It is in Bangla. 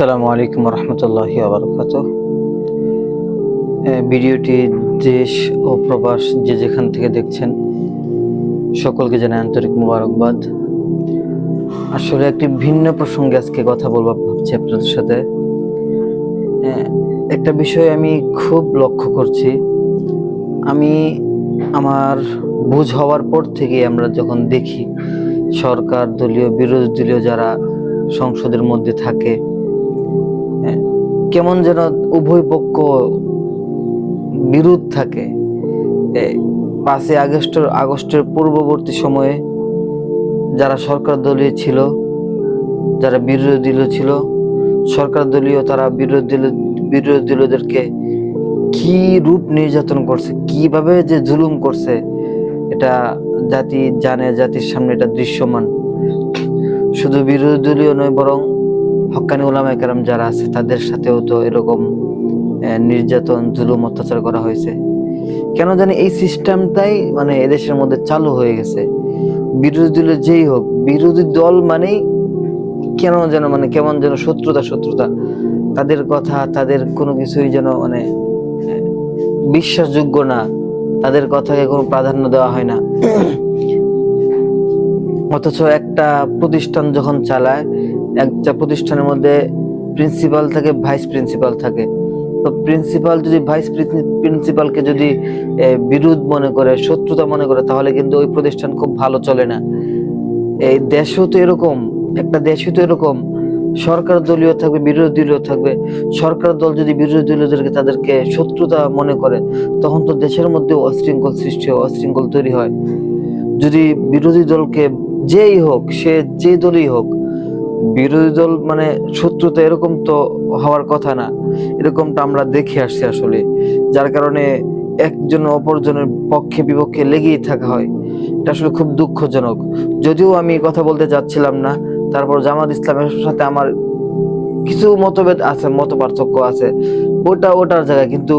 আসসালামু আলাইকুম রহমতুল্লাহি ওয়া ভিডিওটি দেশ ও প্রবাস যে যেখান থেকে দেখছেন সকলকে জানাই আন্তরিক মোবারকবাদ। আসলে একটি ভিন্ন প্রসঙ্গে আজকে কথা বলবো ভাবছি আপনাদের সাথে। একটা বিষয় আমি খুব লক্ষ্য করছি। আমি আমার বুঝ হওয়ার পর থেকে আমরা যখন দেখি সরকার দলীয় বিরোধী দলীয় যারা সংসদের মধ্যে থাকে, কেমন যেন উভয় পক্ষ বিরোধ থাকে। 5ই আগস্টের পূর্ববর্তী সময়ে যারা সরকার দলীয় ছিল, যারা বিরোধী দলীয় ছিল, সরকার দলীয় তারা বিরোধী দলীয়দেরকে কি রূপ নির্যাতন করছে, কিভাবে যে জুলুম করছে, এটা জাতি জানে, জাতির সামনে এটা দৃশ্যমান। শুধু বিরোধী দলীয় নয়, বরং হক্কানি উলামায়ে কেরাম যারা আছে তাদের সাথেও তো এরকম নির্যাতন জুলুম অত্যাচার করা হয়েছে। কেন জানি এই সিস্টেমটাই মানে এদেশের মধ্যে চালু হয়ে গেছে। বিরোধী দল যেই হোক, বিরোধী দল মানেই কেন যেন মানে কেমন যেন শত্রুতা, তাদের কথা তাদের কোনো কিছুই যেন মানে বিশ্বাসযোগ্য না, তাদের কথাকে কোনো প্রাধান্য দেওয়া হয় না। অথচ একটা প্রতিষ্ঠান যখন চালায়, একটা প্রতিষ্ঠানের মধ্যে প্রিন্সিপাল থাকে, ভাইস প্রিন্সিপাল থাকে। তো প্রিন্সিপাল যদি ভাইস প্রিন্সিপালকে যদি বিরোধ মনে করে, শত্রুতা মনে করে, তাহলে কিন্তু ওই প্রতিষ্ঠান খুব ভালো চলে না। এই দেশও তো এরকম, একটা দেশই তো এরকম, সরকার দলীয় থাকবে, বিরোধী দলীয় থাকবে। সরকার দল যদি বিরোধী দলীয়দেরকে তাদেরকে শত্রুতা মনে করে, তখন তো দেশের মধ্যে অশৃঙ্খল সৃষ্টি হয়, অশৃঙ্খল তৈরি হয়। যদি বিরোধী দলকে যেই হোক, সে যে দলই হোক, বিরোধী দল মানে শত্রুতা, এরকম তো হওয়ার কথা না। এরকমটা আমরা দেখে আসছি আসলে, যার কারণে একজন অপরজনের পক্ষে বিপক্ষে লেগেই থাকা হয়। এটা আসলে খুব দুঃখজনক। যদিও আমি কথা বলতে চাচ্ছিলাম না, তারপর জামাত ইসলামের সাথে আমার কিছু মতভেদ আছে, মত পার্থক্য আছে, ওটার জায়গায়, কিন্তু